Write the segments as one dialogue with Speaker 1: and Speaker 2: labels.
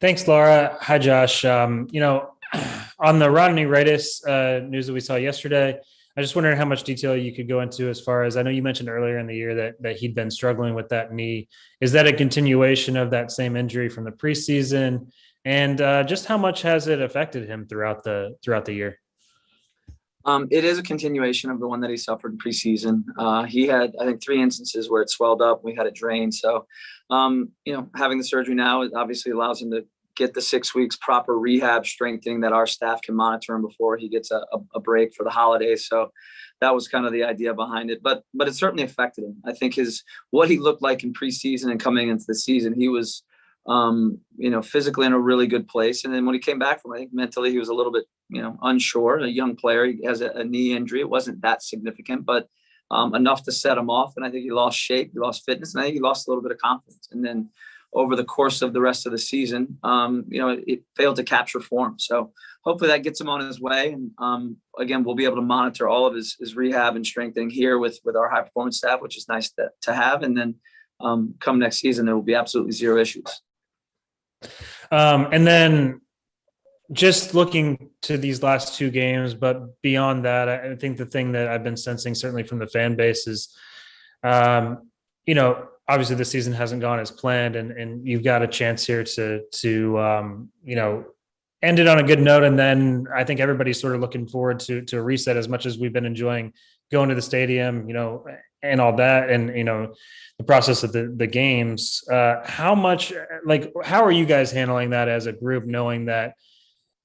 Speaker 1: Thanks, Laura. Hi, Josh. On the Rodney Wallace news that we saw yesterday, I just wondering how much detail you could go into as far as I know you mentioned earlier in the year that he'd been struggling with that knee. Is that a continuation of that same injury from the preseason? And just how much has it affected him throughout the year?
Speaker 2: It is a continuation of the one that he suffered in preseason. He had, I think, 3 instances where it swelled up. We had it drained. So, having the surgery now, it obviously allows him to get the 6 weeks proper rehab strengthening that our staff can monitor him before he gets a break for the holidays. So that was kind of the idea behind it. But it certainly affected him. I think what he looked like in preseason and coming into the season, he was physically in a really good place. And then when he came back from, I think mentally he was a little bit, unsure. A young player, he has a knee injury. It wasn't that significant, but enough to set him off. And I think he lost shape, he lost fitness, and I think he lost a little bit of confidence. And then over the course of the rest of the season, it failed to capture form. So hopefully that gets him on his way. And again, we'll be able to monitor all of his rehab and strengthening here with our high performance staff, which is nice to have. And then come next season, there will be absolutely zero issues.
Speaker 1: And then just looking to these last two games, but beyond that, I think the thing that I've been sensing certainly from the fan base is, obviously the season hasn't gone as planned, and you've got a chance here to end it on a good note. And then I think everybody's sort of looking forward to a reset as much as we've been enjoying going to the stadium, and all that. And, the process of the games, how are you guys handling that as a group, knowing that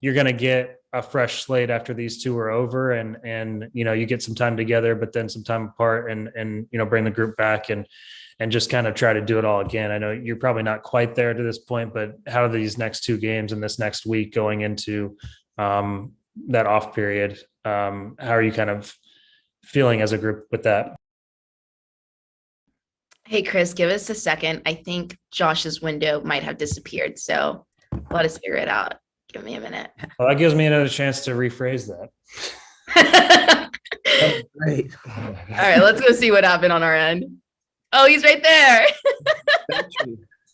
Speaker 1: you're going to get a fresh slate after these two are over and you get some time together, but then some time apart and bring the group back and just kind of try to do it all again? I know you're probably not quite there to this point, but how are these next two games and this next week going into that off period? How are you kind of feeling as a group with that?
Speaker 3: Hey, Chris, give us a second. I think Josh's window might have disappeared. So let us figure it out. Give me a minute.
Speaker 1: Well, that gives me another chance to rephrase that.
Speaker 4: That's great.
Speaker 3: All right, let's go see what happened on our end. Oh, he's right there.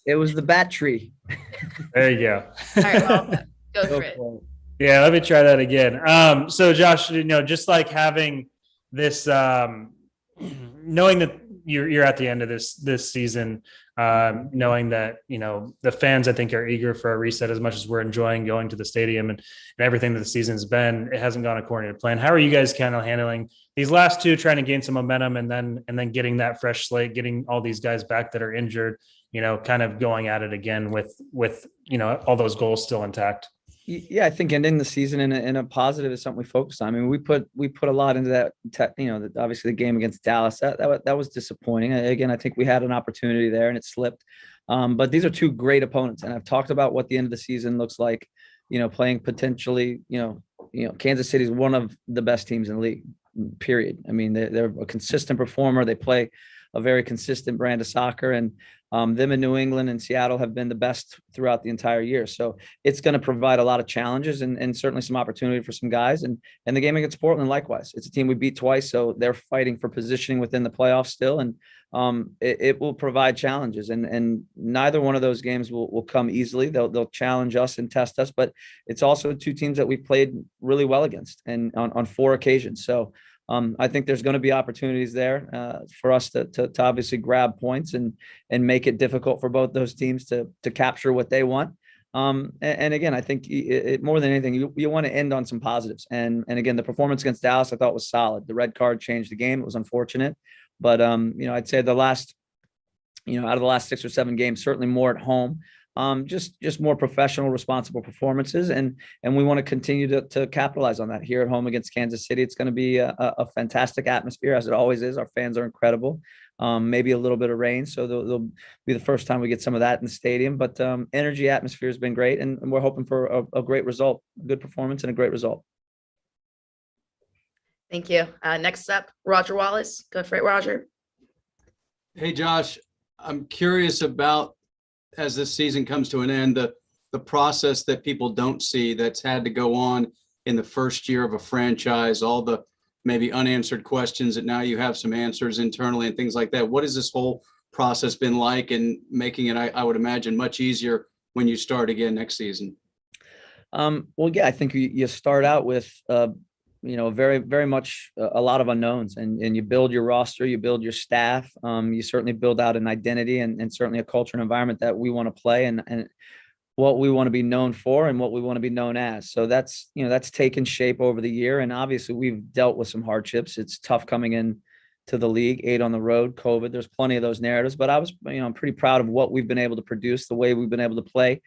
Speaker 4: It was the bat tree.
Speaker 1: There you go.
Speaker 3: All right, well, go for it.
Speaker 1: Yeah, let me try that again. So Josh, just like having this, knowing that you're at the end of this season, knowing that the fans I think are eager for a reset as much as we're enjoying going to the stadium and everything that the season's been. It hasn't gone according to plan. How are you guys kind of handling these last two, trying to gain some momentum and then getting that fresh slate, getting all these guys back that are injured, kind of going at it again with all those goals still intact?
Speaker 4: Yeah, I think ending the season in a positive is something we focus on. I mean, we put a lot into that. Obviously the game against Dallas that was disappointing. Again, I think we had an opportunity there and it slipped. But these are two great opponents, and I've talked about what the end of the season looks like. Playing potentially. Kansas City is one of the best teams in the league. Period. I mean, they're a consistent performer. They play a very consistent brand of soccer, and them in New England and Seattle have been the best throughout the entire year. So it's going to provide a lot of challenges and certainly some opportunity for some guys. And the game against Portland, likewise, it's a team we beat twice, so they're fighting for positioning within the playoffs still. And it will provide challenges, and neither one of those games will come easily. They'll challenge us and test us, but it's also two teams that we've played really well against and on 4 occasions. So I think there's going to be opportunities there for us to obviously grab points and make it difficult for both those teams to capture what they want. And again, I think more than anything, you want to end on some positives. And again, the performance against Dallas, I thought was solid. The red card changed the game. It was unfortunate, but I'd say out of the last 6 or 7 games, certainly more at home. Just more professional, responsible performances, and we want to continue to capitalize on that here at home against Kansas City. It's going to be a fantastic atmosphere, as it always is. Our fans are incredible. Maybe a little bit of rain, so they'll be the first time we get some of that in the stadium. But energy, atmosphere has been great, and we're hoping for a great result, a good performance, and a great result.
Speaker 3: Thank you. Next up, Roger Wallace. Go for it, Roger.
Speaker 5: Hey, Josh, I'm curious about, as this season comes to an end, the process that people don't see that's had to go on in the first year of a franchise, all the maybe unanswered questions that now you have some answers internally and things like that. What has this whole process been like, and making it, I would imagine, much easier when you start again next season?
Speaker 4: Well, yeah, I think you start out with, very, very much a lot of unknowns, and you build your roster, you build your staff. You certainly build out an identity and certainly a culture and environment that we want to play and what we want to be known for and what we want to be known as. So that's taken shape over the year. And obviously we've dealt with some hardships. It's tough coming in to the league, 8 on the road, COVID. There's plenty of those narratives, but I'm pretty proud of what we've been able to produce, the way we've been able to play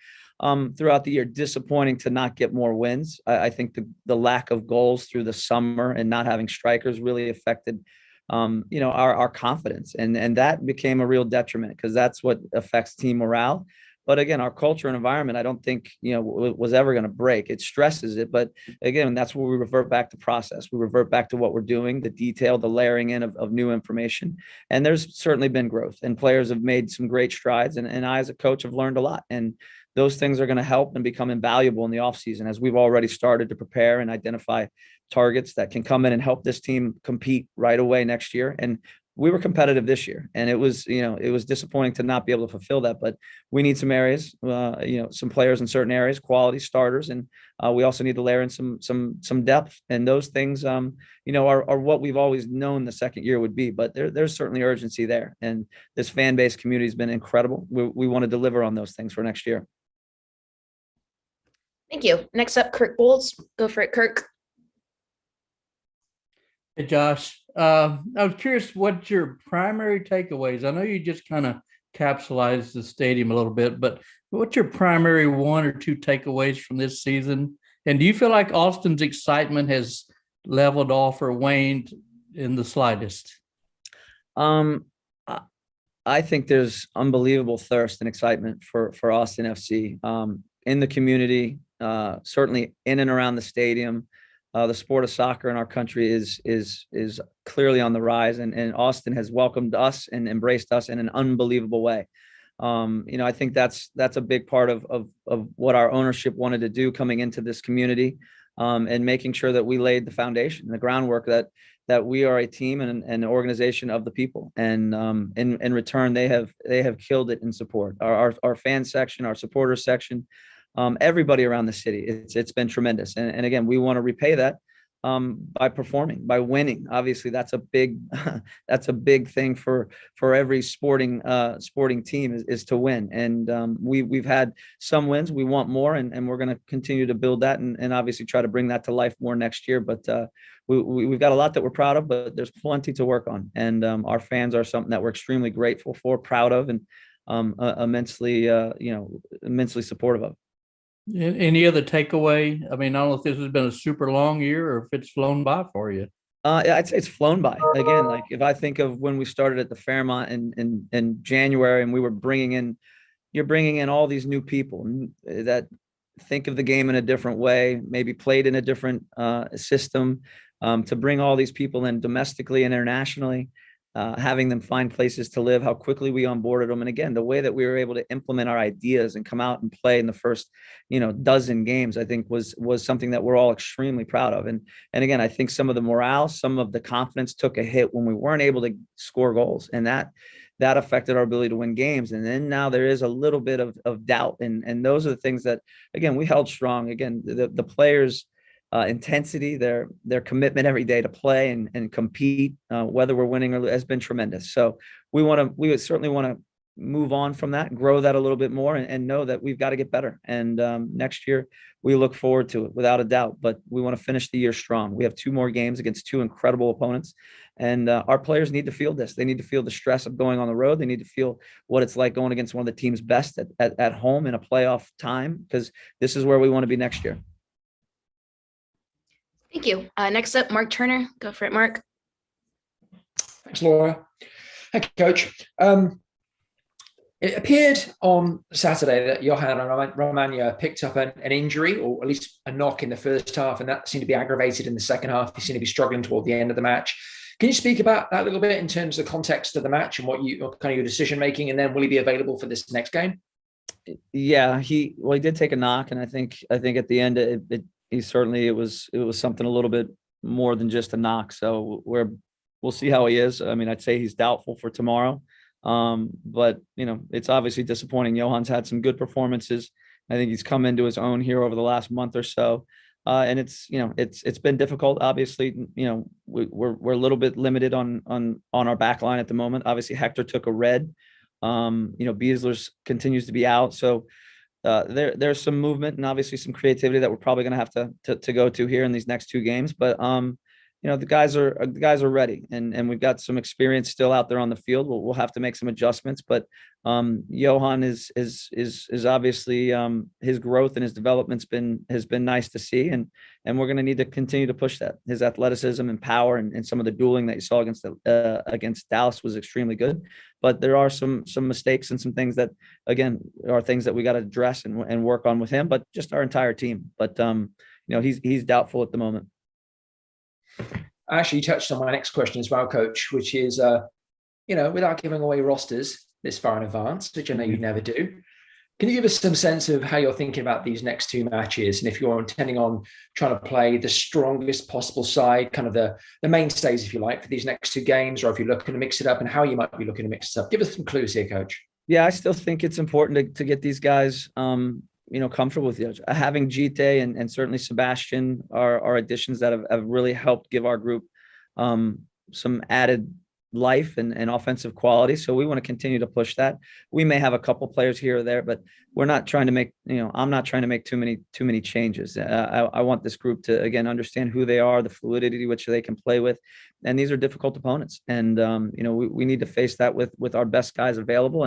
Speaker 4: throughout the year. Disappointing to not get more wins. I think the lack of goals through the summer and not having strikers really affected our confidence, and that became a real detriment because that's what affects team morale. But again, our culture and environment, I don't think, was ever going to break. It stresses it. But again, that's where we revert back to process. We revert back to what we're doing, the detail, the layering in of new information. And there's certainly been growth, and players have made some great strides. And I, as a coach, have learned a lot. And those things are going to help and become invaluable in the offseason as we've already started to prepare and identify targets that can come in and help this team compete right away next year. And we were competitive this year, and it was disappointing to not be able to fulfill that, but we need some areas, some players in certain areas, quality starters. And we also need to layer in some depth, and those things, are what we've always known the second year would be, but there's certainly urgency there. And this fan base community has been incredible. We want to deliver on those things for next year.
Speaker 3: Thank you. Next up, Kirk Bowles. Go for it, Kirk.
Speaker 6: Hey, Josh. I was curious what your primary takeaways. I know you just kind of capsulized the stadium a little bit, but what's your primary 1 or 2 takeaways from this season? And do you feel like Austin's excitement has leveled off or waned in the slightest?
Speaker 4: I think there's unbelievable thirst and excitement for Austin FC in the community, certainly in and around the stadium. The sport of soccer in our country is clearly on the rise, and Austin has welcomed us and embraced us in an unbelievable way. I think that's a big part of what our ownership wanted to do coming into this community, and making sure that we laid the foundation, the groundwork that we are a team and an organization of the people. And in return, they have killed it in support. Our fan section, our supporters section. Everybody around the city, it's been tremendous. And again, we want to repay that by performing, by winning. Obviously, that's a big thing for every sporting team is to win. And we've had some wins. We want more, and we're going to continue to build that and obviously try to bring that to life more next year. But we've got a lot that we're proud of, but there's plenty to work on. And our fans are something that we're extremely grateful for, proud of, and immensely supportive of.
Speaker 6: Any other takeaway? I mean, I don't know if this has been a super long year or if it's flown by for you.
Speaker 4: It's flown by. Again, like if I think of when we started at the Fairmont in January, and we were you're bringing in all these new people that think of the game in a different way, maybe played in a different system, to bring all these people in domestically and internationally. Having them find places to live, how quickly we onboarded them. And again, the way that we were able to implement our ideas and come out and play in the first, dozen games, I think was something that we're all extremely proud of. And again, I think some of the morale, some of the confidence took a hit when we weren't able to score goals, and that affected our ability to win games. And then now there is a little bit of doubt. And those are the things that, again, we held strong. Again, the players, intensity, their commitment every day to play and compete, whether we're winning or has been tremendous. So we would certainly want to move on from that, grow that a little bit more, and know that we've got to get better. And next year we look forward to it without a doubt, but we want to finish the year strong. We have 2 more games against 2 incredible opponents, and our players need to feel this. They need to feel the stress of going on the road. They need to feel what it's like going against one of the team's best at home in a playoff time, because this is where we want to be next year.
Speaker 3: Thank you. Next up, Mark Turner. Go for it, Mark.
Speaker 7: Thanks, Laura. Thank you, Coach. It appeared on Saturday that Johannes Romani picked up an injury, or at least a knock, in the first half, and that seemed to be aggravated in the second half. He seemed to be struggling toward the end of the match. Can you speak about that a little bit in terms of the context of the match and what kind of your decision making, and then will he be available for this next game?
Speaker 4: Yeah, he did take a knock, and I think at the end it was something a little bit more than just a knock. So we'll see how he is. I mean, I'd say he's doubtful for tomorrow. But it's obviously disappointing. Johan's had some good performances. I think he's come into his own here over the last month or so. And it's been difficult. Obviously, we're a little bit limited on our back line at the moment. Obviously, Hector took a red. Beaslers continues to be out. So there's some movement and obviously some creativity that we're probably going to have to go to here in these next two games. But the guys are ready, and we've got some experience still out there on the field. We'll have to make some adjustments, but Johan is obviously his growth and his development's has been nice to see, and we're going to need to continue to push that. His athleticism and power and some of the dueling that you saw against Dallas was extremely good, but there are some mistakes and some things that again are things that we got to address and work on with him, but just our entire team. But he's doubtful at the moment.
Speaker 7: Actually, you touched on my next question as well, Coach, which is, without giving away rosters this far in advance, which I know you never do, can you give us some sense of how you're thinking about these next two matches, and if you're intending on trying to play the strongest possible side, kind of the mainstays, if you like, for these next two games, or if you're looking to mix it up, and how you might be looking to mix it up? Give us some clues here, Coach.
Speaker 4: Yeah, I still think it's important to get these guys comfortable with each other. Having Gite and certainly Sebastian are additions that have really helped give our group some added life and offensive quality. So we want to continue to push that. We may have a couple players here or there, but we're not trying to make, I'm not trying to make too many changes. I want this group to, again, understand who they are, the fluidity which they can play with. And these are difficult opponents. And, we need to face that with our best guys available.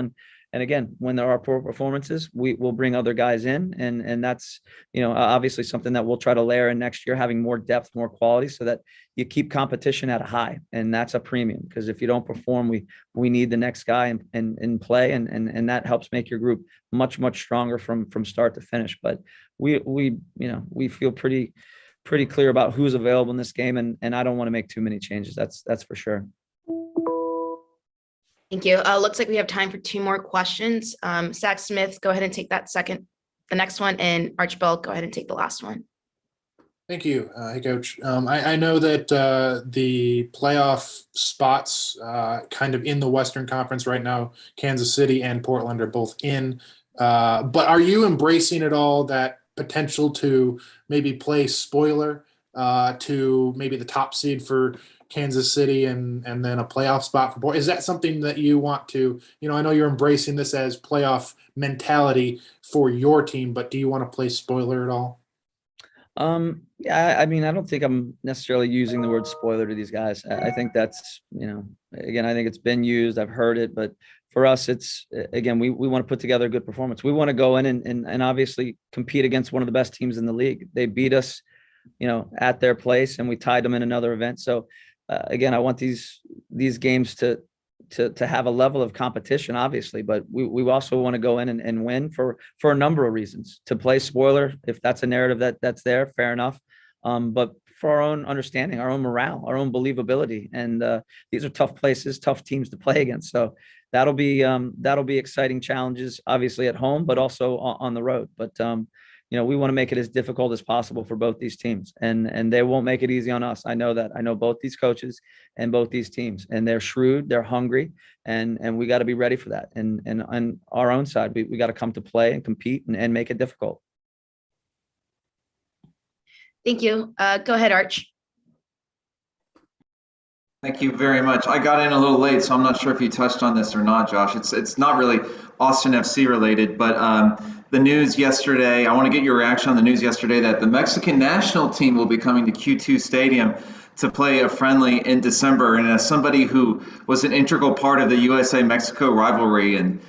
Speaker 4: And again, when there are poor performances, we will bring other guys in. And that's, obviously something that we'll try to layer in next year, having more depth, more quality, so that you keep competition at a high. And that's a premium, because if you don't perform, we need the next guy in play. And that helps make your group much, much stronger from start to finish. But we feel pretty clear about who's available in this game. And I don't want to make too many changes. That's for sure.
Speaker 3: Thank you. Looks like we have time for two more questions. Zach Smith, go ahead and take the next one, and Archibald, go ahead and take the last one.
Speaker 8: Thank you. Hey, Coach. I know that the playoff spots kind of in the Western Conference right now, Kansas City and Portland are both in. But are you embracing at all that potential to maybe play spoiler to maybe the top seed for Kansas City and then a playoff spot for Portland? Is that something that you want to, I know you're embracing this as playoff mentality for your team, but do you want to play spoiler at all?
Speaker 4: Yeah, I mean, I don't think I'm necessarily using the word spoiler to these guys. I think that's, again, I think it's been used. I've heard it, but for us, it's, again, we want to put together a good performance. We want to go in and obviously compete against one of the best teams in the league. They beat us, at their place, and we tied them in another event. So again, I want these games to have a level of competition, obviously, but we also want to go in and win for a number of reasons. To play spoiler, if that's a narrative that's there, fair enough. But for our own understanding, our own morale, our own believability, and these are tough places, tough teams to play against. So that'll be exciting challenges, obviously at home, but also on the road. But we want to make it as difficult as possible for both these teams, and they won't make it easy on us. I know that. I know both these coaches and both these teams, and they're shrewd, they're hungry, and we got to be ready for that. And on our own side, we got to come to play and compete and make it difficult.
Speaker 3: Thank you. Go ahead, Arch.
Speaker 9: Thank you very much. I got in a little late, so I'm not sure if you touched on this or not, Josh. It's not really Austin FC related, but the news yesterday, I want to get your reaction on the news yesterday that the Mexican national team will be coming to KVUE Stadium to play a friendly in December. And as somebody who was an integral part of the USA-Mexico rivalry and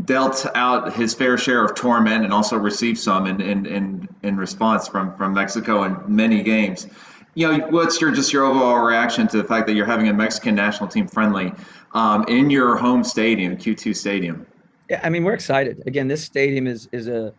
Speaker 9: dealt out his fair share of torment and also received some in response from Mexico in many games. What's your overall reaction to the fact that you're having a Mexican national team friendly in your home stadium, KVUE Stadium?
Speaker 4: Yeah, I mean, we're excited. Again, this stadium is a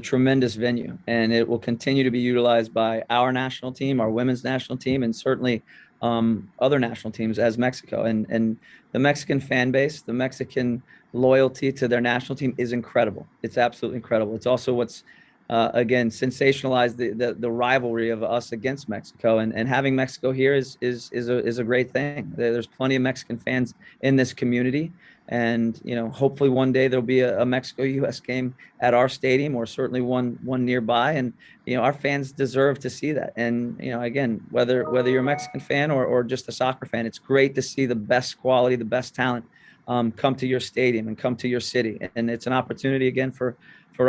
Speaker 4: tremendous venue, and it will continue to be utilized by our national team, our women's national team, and certainly other national teams as Mexico. And the Mexican fan base, the Mexican loyalty to their national team is incredible. It's absolutely incredible. It's also what's again, sensationalize the rivalry of us against Mexico, and having Mexico here is a great thing. There's plenty of Mexican fans in this community, and hopefully one day there'll be a Mexico-U.S. game at our stadium, or certainly one nearby, and our fans deserve to see that. And again, whether you're a Mexican fan or just a soccer fan, it's great to see the best quality, the best talent come to your stadium and come to your city, and it's an opportunity again for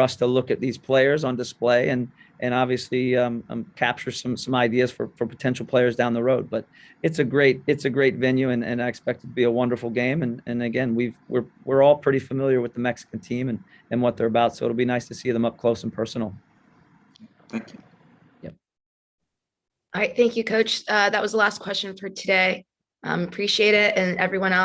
Speaker 4: us to look at these players on display and obviously capture some ideas for potential players down the road. But it's a great venue, and I expect it to be a wonderful game. And again, we're all pretty familiar with the Mexican team and what they're about, so it'll be nice to see them up close and personal.
Speaker 9: Thank you.
Speaker 3: All right, thank you, Coach. That was the last question for today. Appreciate it, and everyone else.